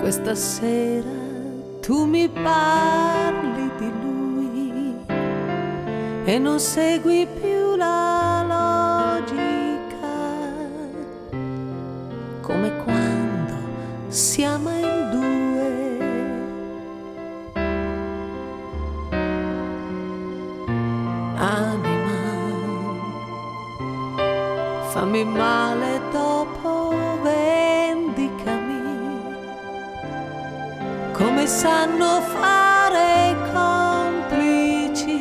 Questa sera tu mi parli di lui e non segui più la logica, come quando si ama in due. Anima, fammi male dopo, vendicami come sanno fare i complici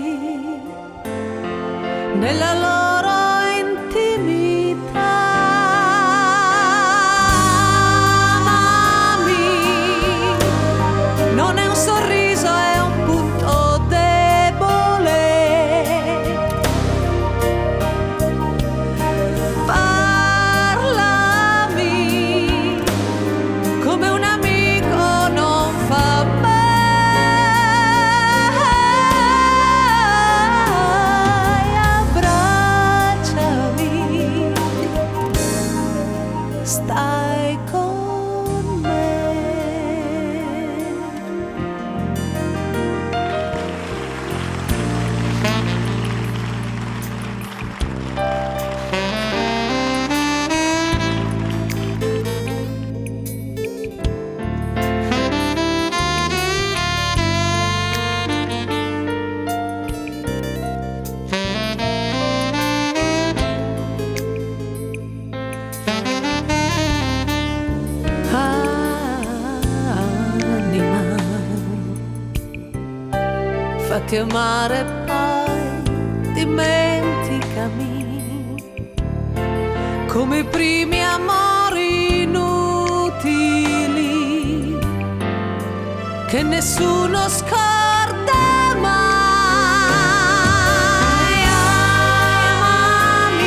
nella loro intimità. Amami, non è un sorriso, è un punto debole. Parlami come un amico non fa mai. Abbracciami, stai con me. Fatti amare poi, dimenticami come i primi amori inutili che nessuno scorda mai. Amami,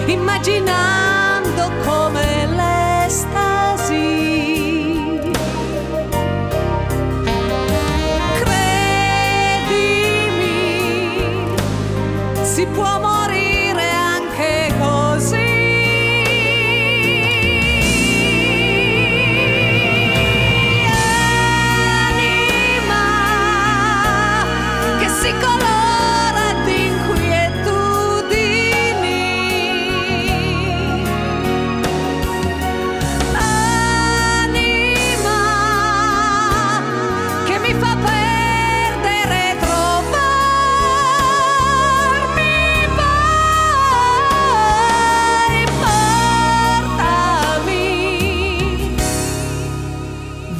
immaginando come l'estasi. Si può morire anche così. Anima che si colora di inquietudini. Anima che mi fa perdere trovarmi.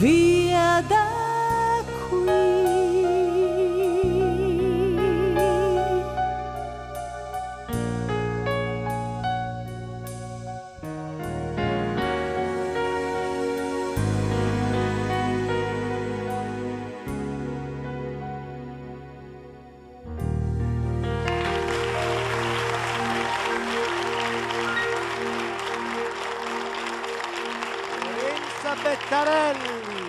Via da qui. Lorenza Bettarelli.